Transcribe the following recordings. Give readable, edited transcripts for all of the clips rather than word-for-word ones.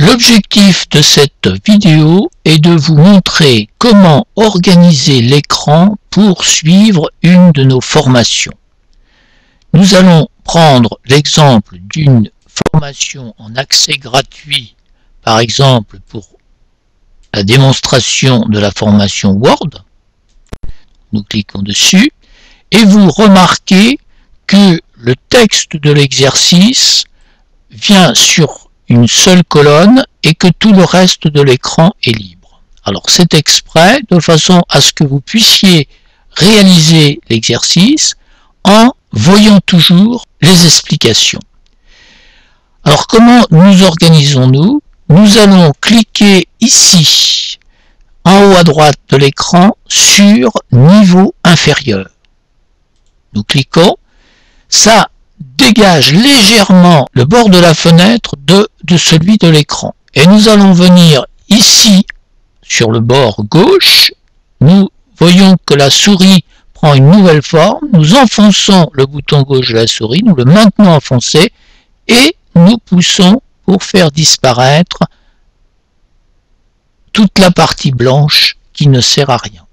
L'objectif de cette vidéo est de vous montrer comment organiser l'écran pour suivre une de nos formations. Nous allons prendre l'exemple d'une formation en accès gratuit, par exemple pour la démonstration de la formation Word. Nous cliquons dessus et vous remarquez que le texte de l'exercice vient sur une seule colonne et que tout le reste de l'écran est libre. Alors c'est exprès de façon à ce que vous puissiez réaliser l'exercice en voyant toujours les explications. Alors comment nous organisons-nous? Nous allons cliquer ici, en haut à droite de l'écran, sur niveau inférieur. Nous cliquons, ça dégage légèrement le bord de la fenêtre de celui de l'écran. Et nous allons venir ici, sur le bord gauche, nous voyons que la souris prend une nouvelle forme, nous enfonçons le bouton gauche de la souris, nous le maintenons enfoncé et nous poussons pour faire disparaître toute la partie blanche qui ne sert à rien.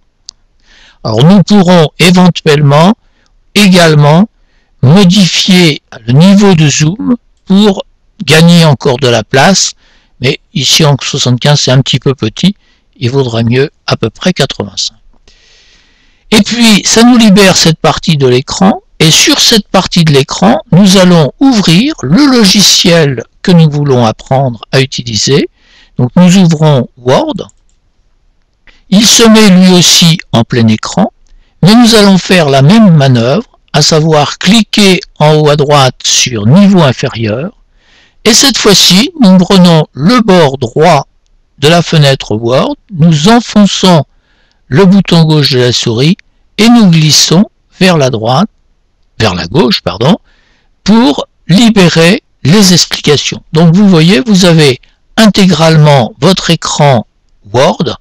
Alors nous pourrons éventuellement également modifier le niveau de zoom pour gagner encore de la place, mais ici en 75 c'est un petit peu petit, il vaudrait mieux à peu près 85. Et puis ça nous libère cette partie de l'écran, et sur cette partie de l'écran nous allons ouvrir le logiciel que nous voulons apprendre à utiliser. Donc nous ouvrons Word, il se met lui aussi en plein écran, mais nous allons faire la même manœuvre, à savoir cliquer en haut à droite sur niveau inférieur, et cette fois-ci nous prenons le bord droit de la fenêtre Word, nous enfonçons le bouton gauche de la souris et nous glissons vers la droite, vers la gauche, pardon, pour libérer les explications. Donc vous voyez, vous avez intégralement votre écran Word,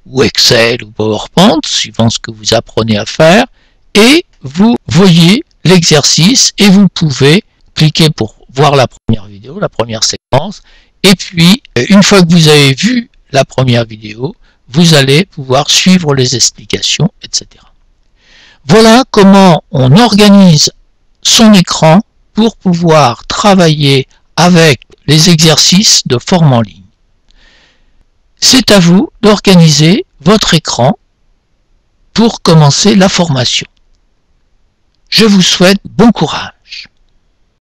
ou Excel, ou PowerPoint, suivant ce que vous apprenez à faire, et vous voyez l'exercice et vous pouvez cliquer pour voir la première vidéo, la première séquence, et puis une fois que vous avez vu la première vidéo, vous allez pouvoir suivre les explications, etc. Voilà comment on organise son écran pour pouvoir travailler avec les exercices de forme en ligne. C'est à vous d'organiser votre écran pour commencer la formation. Je vous souhaite bon courage.